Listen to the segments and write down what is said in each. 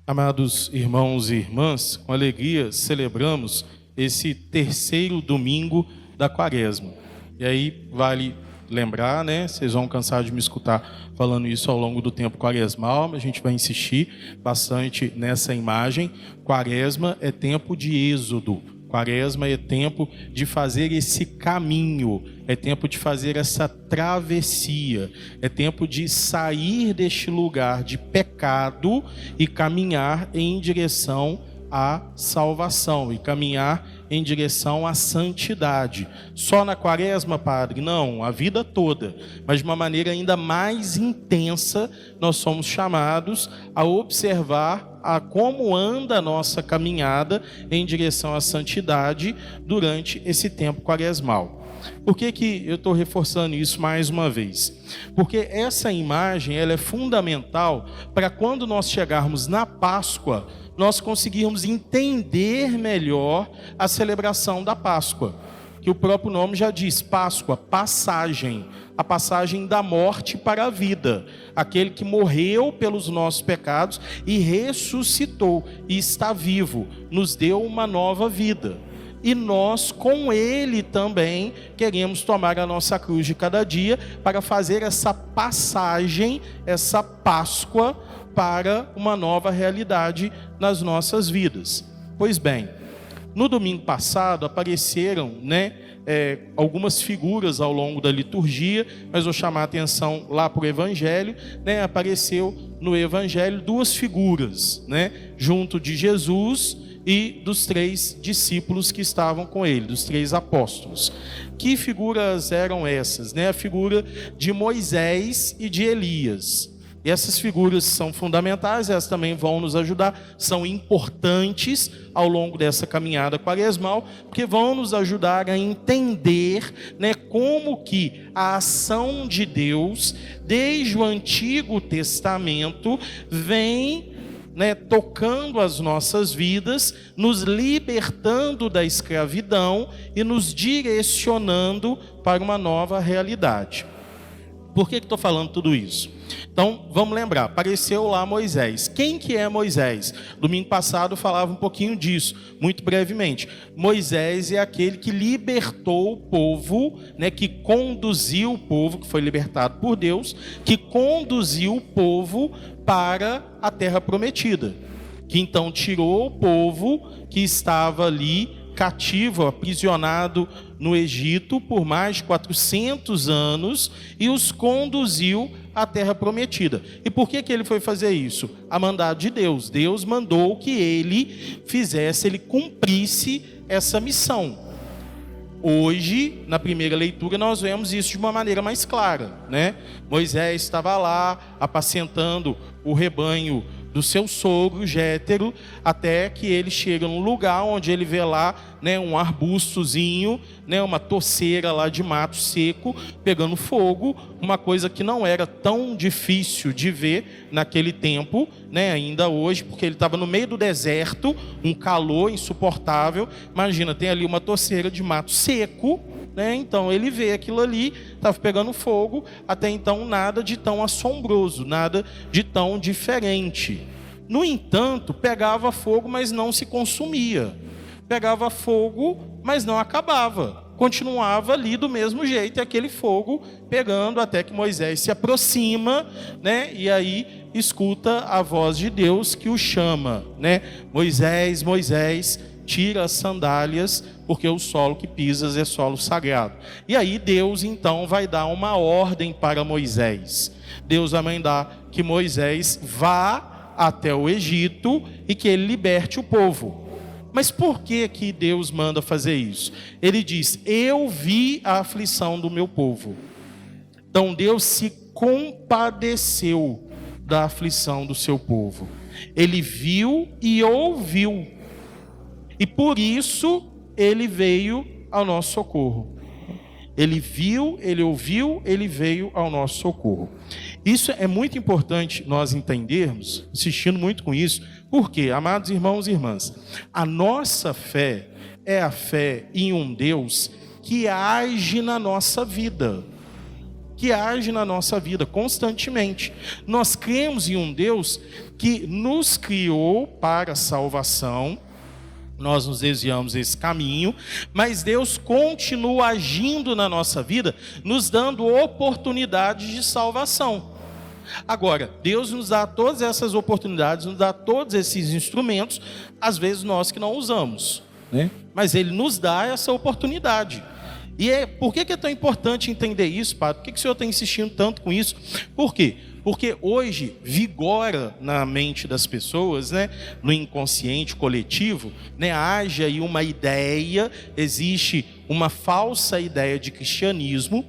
Amados irmãos e irmãs, com alegria celebramos esse terceiro domingo da Quaresma. E aí vale lembrar, né? Vocês vão cansar de me escutar falando isso ao longo do tempo quaresmal, mas a gente vai insistir bastante nessa imagem. Quaresma é tempo de êxodo. Quaresma é tempo de fazer esse caminho, é tempo de fazer essa travessia, é tempo de sair deste lugar de pecado e caminhar em direção à salvação, e caminhar em direção à santidade. Só na Quaresma, padre? Não, a vida toda, mas de uma maneira ainda mais intensa, nós somos chamados a observar a como anda a nossa caminhada em direção à santidade durante esse tempo quaresmal. Por que eu estou reforçando isso mais uma vez? Porque essa imagem ela é fundamental para quando nós chegarmos na Páscoa, nós conseguirmos entender melhor a celebração da Páscoa. Que o próprio nome já diz, Páscoa, passagem, a passagem da morte para a vida, aquele que morreu pelos nossos pecados e ressuscitou e está vivo, nos deu uma nova vida. E nós, com ele também, queremos tomar a nossa cruz de cada dia para fazer essa passagem, essa Páscoa para uma nova realidade nas nossas vidas. Pois bem, no domingo passado apareceram, algumas figuras ao longo da liturgia, mas vou chamar a atenção lá para o Evangelho, apareceu no Evangelho duas figuras, junto de Jesus e dos 3 discípulos que estavam com ele, dos 3 apóstolos. Que figuras eram essas? A figura de Moisés e de Elias. E essas figuras são fundamentais, elas também vão nos ajudar, são importantes ao longo dessa caminhada quaresmal, porque vão nos ajudar a entender como que a ação de Deus, desde o Antigo Testamento, vem tocando as nossas vidas, nos libertando da escravidão e nos direcionando para uma nova realidade. Por que estou falando tudo isso? Então, vamos lembrar, apareceu lá Moisés. Quem que é Moisés? Domingo passado eu falava um pouquinho disso, muito brevemente. Moisés é aquele que libertou o povo, que conduziu o povo, que foi libertado por Deus, que conduziu o povo para a terra prometida. Que então tirou o povo que estava ali cativo, aprisionado no Egito por mais de 400 anos e os conduziu à terra prometida. E por que ele foi fazer isso? A mandado de Deus. Deus mandou que ele fizesse, ele cumprisse essa missão. Hoje, na primeira leitura, nós vemos isso de uma maneira mais clara, Moisés estava lá apacentando o rebanho do seu sogro Jétero, até que ele chega num lugar onde ele vê lá, um arbustozinho, uma toceira lá de mato seco, pegando fogo, uma coisa que não era tão difícil de ver naquele tempo, ainda hoje, porque ele estava no meio do deserto, um calor insuportável. Imagina, tem ali uma toceira de mato seco, então ele vê aquilo ali, estava pegando fogo, até então nada de tão assombroso, nada de tão diferente. No entanto, pegava fogo, mas não se consumia. Pegava fogo, mas não acabava. Continuava ali do mesmo jeito, e aquele fogo pegando, até que Moisés se aproxima, e aí escuta a voz de Deus que o chama, Moisés, Moisés, tira as sandálias, porque o solo que pisas é solo sagrado. E aí Deus então vai dar uma ordem para Moisés. Deus vai mandar que Moisés vá até o Egito e que ele liberte o povo. Mas por que Deus manda fazer isso? Ele diz, eu vi a aflição do meu povo. Então Deus se compadeceu da aflição do seu povo. Ele viu e ouviu. E por isso ele veio ao nosso socorro. Ele viu, ele ouviu, ele veio ao nosso socorro. Isso é muito importante nós entendermos, insistindo muito com isso, porque, amados irmãos e irmãs, a nossa fé é a fé em um Deus que age na nossa vida. que age na nossa vida constantemente. Nós cremos em um Deus que nos criou para a salvação. Nós nos desviamos desse caminho, mas Deus continua agindo na nossa vida, nos dando oportunidades de salvação. Agora, Deus nos dá todas essas oportunidades, nos dá todos esses instrumentos, às vezes nós que não usamos, né? Mas Ele nos dá essa oportunidade. E por que é tão importante entender isso, Padre? Por que o senhor está insistindo tanto com isso? Por quê? Porque hoje vigora na mente das pessoas, né, no inconsciente coletivo, né, age aí uma ideia, existe uma falsa ideia de cristianismo,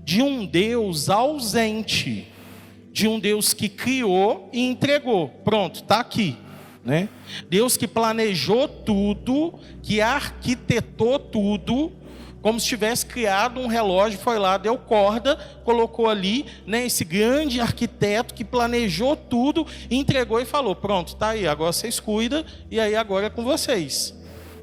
de um Deus ausente, de um Deus que criou e entregou. Pronto, está aqui, né? Deus que planejou tudo, que arquitetou tudo, como se tivesse criado um relógio, foi lá, deu corda, colocou ali, né, esse grande arquiteto que planejou tudo, entregou e falou, pronto, está aí, agora vocês cuidam, e aí agora é com vocês.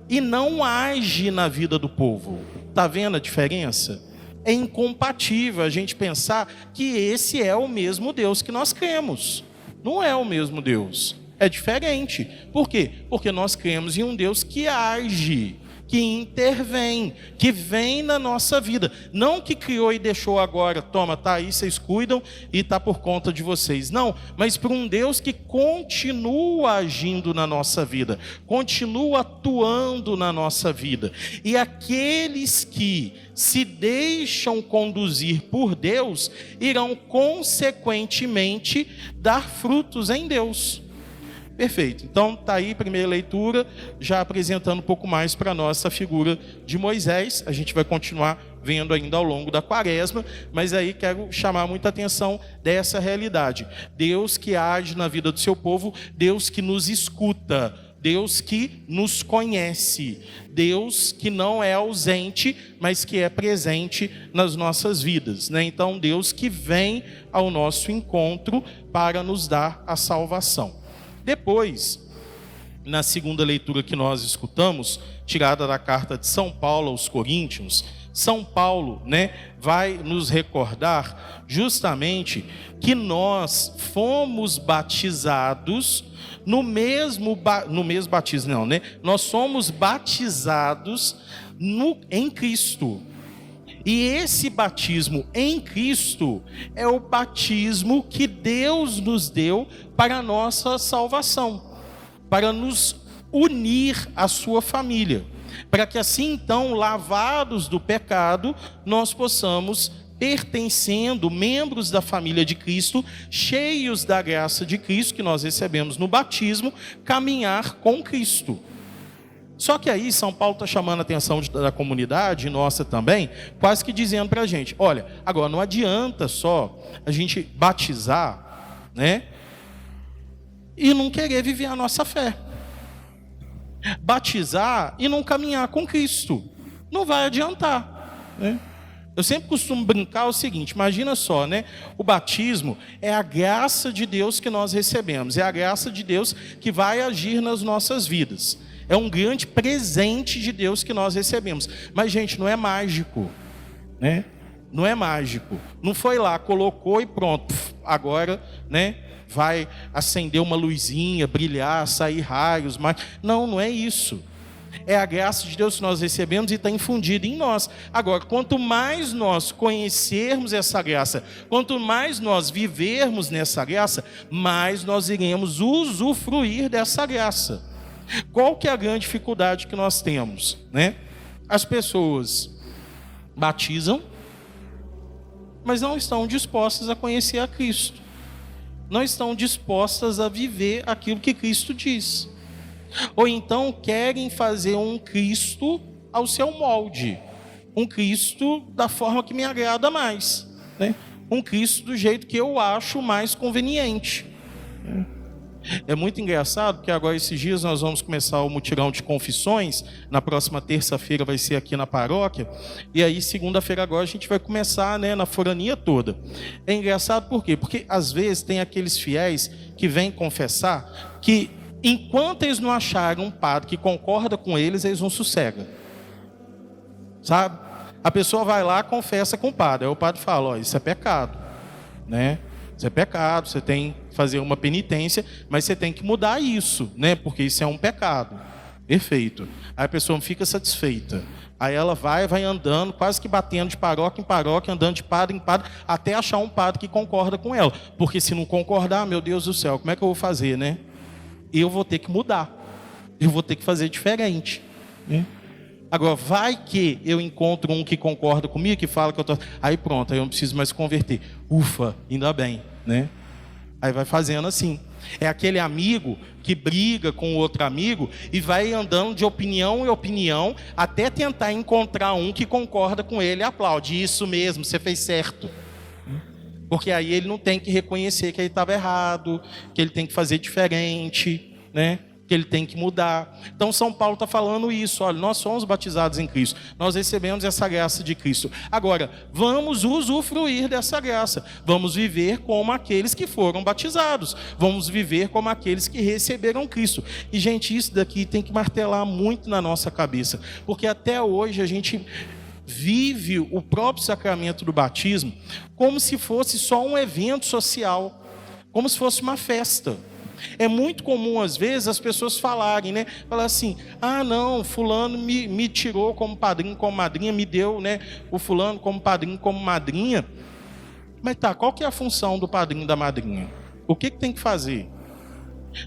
E não age na vida do povo. Está vendo a diferença? É incompatível a gente pensar que esse é o mesmo Deus que nós cremos. Não é o mesmo Deus, é diferente. Por quê? Porque nós cremos em um Deus que age, que intervém, que vem na nossa vida. Não que criou e deixou agora, toma, tá aí, vocês cuidam e tá por conta de vocês. Não, mas para um Deus que continua agindo na nossa vida, continua atuando na nossa vida. E aqueles que se deixam conduzir por Deus, irão consequentemente dar frutos em Deus. Perfeito, então está aí a primeira leitura, já apresentando um pouco mais para nós essa figura de Moisés. A gente vai continuar vendo ainda ao longo da quaresma, mas aí quero chamar muita atenção dessa realidade. Deus que age na vida do seu povo, Deus que nos escuta, Deus que nos conhece, Deus que não é ausente, mas que é presente nas nossas vidas, né? Então Deus que vem ao nosso encontro para nos dar a salvação. Depois, na segunda leitura que nós escutamos, tirada da carta de São Paulo aos Coríntios, São Paulo, né, vai nos recordar justamente que nós fomos batizados no mesmo batismo, não, né? Nós somos batizados em Cristo. E esse batismo em Cristo é o batismo que Deus nos deu para a nossa salvação, para nos unir à sua família, para que assim então, lavados do pecado, nós possamos, pertencendo, membros da família de Cristo, cheios da graça de Cristo que nós recebemos no batismo, caminhar com Cristo. Só que aí São Paulo está chamando a atenção da comunidade, nossa também, quase que dizendo para a gente, olha, agora não adianta só a gente batizar, né, e não querer viver a nossa fé. Batizar e não caminhar com Cristo. Não vai adiantar, né? Eu sempre costumo brincar o seguinte, imagina só, né? O batismo é a graça de Deus que nós recebemos, é a graça de Deus que vai agir nas nossas vidas. É um grande presente de Deus que nós recebemos. Mas, gente, não é mágico, né? Não é mágico. Não foi lá, colocou e pronto. Agora, né, vai acender uma luzinha, brilhar, sair raios. Mas... Não é isso. É a graça de Deus que nós recebemos e está infundida em nós. Agora, quanto mais nós conhecermos essa graça, quanto mais nós vivermos nessa graça, mais nós iremos usufruir dessa graça. Qual que é a grande dificuldade que nós temos, né? As pessoas batizam, mas não estão dispostas a conhecer a Cristo. Não estão dispostas a viver aquilo que Cristo diz. Ou então querem fazer um Cristo ao seu molde. Um Cristo da forma que me agrada mais, né? Um Cristo do jeito que eu acho mais conveniente. É muito engraçado, porque agora esses dias nós vamos começar o mutirão de confissões. Na próxima terça-feira vai ser aqui na paróquia. E aí segunda-feira agora a gente vai começar, né, na forania toda. É engraçado por quê? Porque às vezes tem aqueles fiéis que vêm confessar que enquanto eles não acharem um padre que concorda com eles, eles não sossegam. Sabe? A pessoa vai lá, confessa com o padre. Aí o padre fala, ó, isso é pecado, né? Isso é pecado, você tem que fazer uma penitência, mas você tem que mudar isso, né? Porque isso é um pecado. Perfeito. Aí a pessoa não fica satisfeita. Aí ela vai andando, quase que batendo de paróquia em paróquia, andando de padre em padre, até achar um padre que concorda com ela. Porque se não concordar, meu Deus do céu, como é que eu vou fazer, né? Eu vou ter que mudar. Eu vou ter que fazer diferente, né? Agora, vai que eu encontro um que concorda comigo, que fala que eu tô... Aí pronto, aí eu não preciso mais converter. Ufa, ainda bem, né? Aí vai fazendo assim. É aquele amigo que briga com o outro amigo e vai andando de opinião em opinião até tentar encontrar um que concorda com ele e aplaude. Isso mesmo, você fez certo. Porque aí ele não tem que reconhecer que ele estava errado, que ele tem que fazer diferente, né? Que ele tem que mudar. Então São Paulo está falando isso, olha, nós somos batizados em Cristo, nós recebemos essa graça de Cristo. Agora, vamos usufruir dessa graça, vamos viver como aqueles que foram batizados, vamos viver como aqueles que receberam Cristo. E gente, isso daqui tem que martelar muito na nossa cabeça, porque até hoje a gente vive o próprio sacramento do batismo como se fosse só um evento social, como se fosse uma festa. É muito comum, às vezes, as pessoas falarem, né? Falar assim, ah, não, fulano me tirou como padrinho, como madrinha, me deu, né, o fulano como padrinho, como madrinha. Mas tá, qual que é a função do padrinho e da madrinha? O que tem que fazer?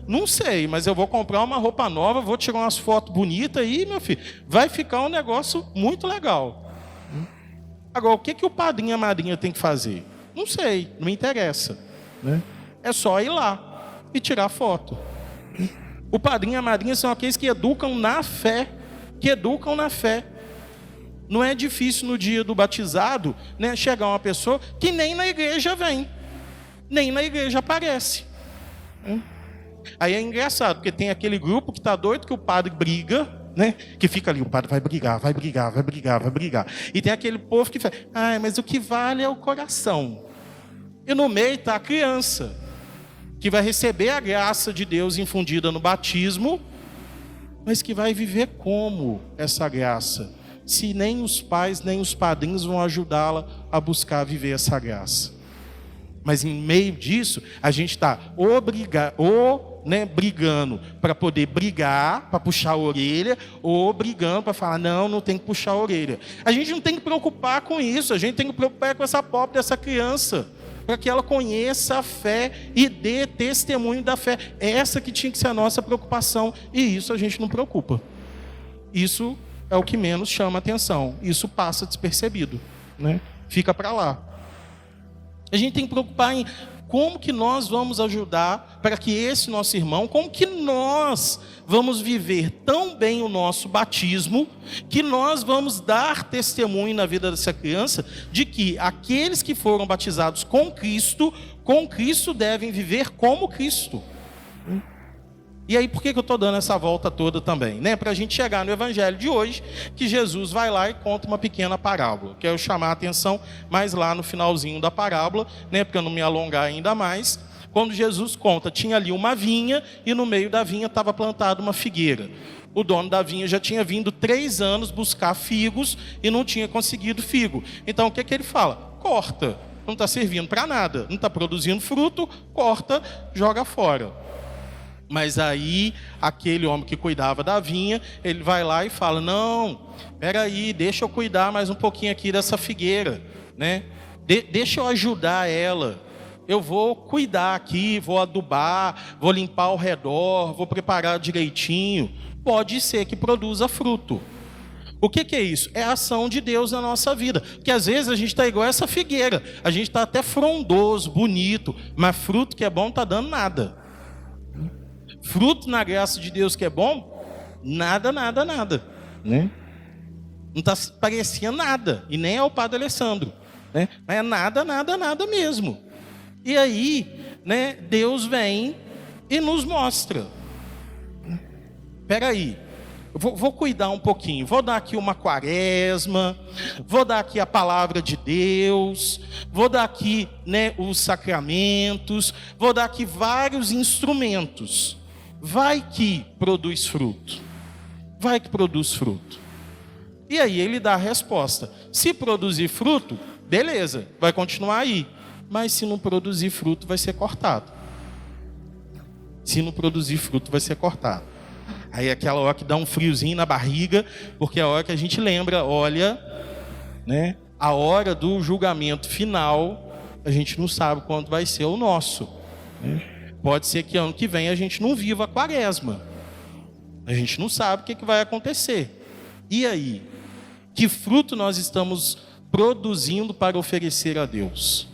Não sei, mas eu vou comprar uma roupa nova, vou tirar umas fotos bonitas aí, meu filho, vai ficar um negócio muito legal. Agora, o que o padrinho e a madrinha tem que fazer? Não sei, não me interessa, né? É só ir lá e tirar foto. O padrinho e a madrinha são aqueles que educam na fé. Não é difícil no dia do batizado, né, chegar uma pessoa que nem na igreja vem, nem na igreja aparece. Aí é engraçado, porque tem aquele grupo que está doido que o padre briga, né, que fica ali, o padre vai brigar. E tem aquele povo que fala, mas o que vale é o coração. E no meio está a criança, que vai receber a graça de Deus infundida no batismo, mas que vai viver como essa graça, se nem os pais nem os padrinhos vão ajudá-la a buscar viver essa graça. Mas em meio disso, a gente está brigando para poder brigar, para puxar a orelha, ou brigando para falar, não tem que puxar a orelha. A gente não tem que preocupar com isso, a gente tem que preocupar com essa pobre dessa criança, para que ela conheça a fé e dê testemunho da fé. Essa que tinha que ser a nossa preocupação, e isso a gente não preocupa. Isso é o que menos chama atenção, isso passa despercebido, né? Fica para lá. A gente tem que preocupar em como que nós vamos ajudar para que esse nosso irmão, como que nós vamos viver tão bem o nosso batismo, que nós vamos dar testemunho na vida dessa criança, de que aqueles que foram batizados com Cristo devem viver como Cristo. E aí, por que eu estou dando essa volta toda também? Né? Para a gente chegar no evangelho de hoje, que Jesus vai lá e conta uma pequena parábola. Quero chamar a atenção mais lá no finalzinho da parábola, né? Para não me alongar ainda mais. Quando Jesus conta, tinha ali uma vinha e no meio da vinha estava plantada uma figueira. O dono da vinha já tinha vindo 3 anos buscar figos e não tinha conseguido figo. Então, o que ele fala? Corta. Não está servindo para nada. Não está produzindo fruto, corta, joga fora. Mas aí, aquele homem que cuidava da vinha, ele vai lá e fala, não, peraí, deixa eu cuidar mais um pouquinho aqui dessa figueira, né? Deixa eu ajudar ela, eu vou cuidar aqui, vou adubar, vou limpar ao redor, vou preparar direitinho, pode ser que produza fruto. O que é isso? É a ação de Deus na nossa vida, porque às vezes a gente está igual essa figueira, a gente está até frondoso, bonito, mas fruto que é bom não está dando nada. Fruto na graça de Deus que é bom, nada, né? Não está parecendo nada, e nem é o padre Alessandro, né? Mas é nada mesmo. E aí, né, Deus vem e nos mostra. Espera aí, vou cuidar um pouquinho, vou dar aqui uma quaresma, vou dar aqui a palavra de Deus, vou dar aqui, né, os sacramentos, vou dar aqui vários instrumentos. Vai que produz fruto. E aí ele dá a resposta. Se produzir fruto, beleza, vai continuar aí. Mas se não produzir fruto, vai ser cortado. Se não produzir fruto, vai ser cortado. Aí é aquela hora que dá um friozinho na barriga, porque é a hora que a gente lembra, olha, né, a hora do julgamento final, a gente não sabe quando vai ser o nosso. Né? Pode ser que ano que vem a gente não viva a quaresma. A gente não sabe o que vai acontecer. E aí? Que fruto nós estamos produzindo para oferecer a Deus?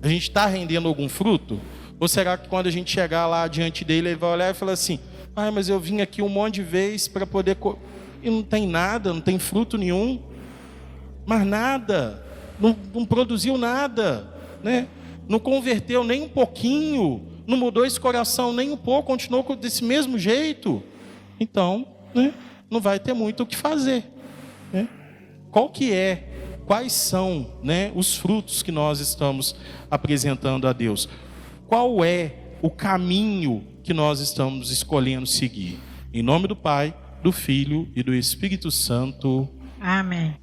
A gente está rendendo algum fruto? Ou será que quando a gente chegar lá diante dele, ele vai olhar e falar assim: ah, mas eu vim aqui um monte de vezes para poder... E não tem nada, não tem fruto nenhum. Mas nada. Não produziu nada. Né? Não converteu nem um pouquinho. Não mudou esse coração nem um pouco. Continuou desse mesmo jeito. Então, né, não vai ter muito o que fazer. Né? Quais são, né, os frutos que nós estamos apresentando a Deus? Qual é o caminho que nós estamos escolhendo seguir? Em nome do Pai, do Filho e do Espírito Santo. Amém.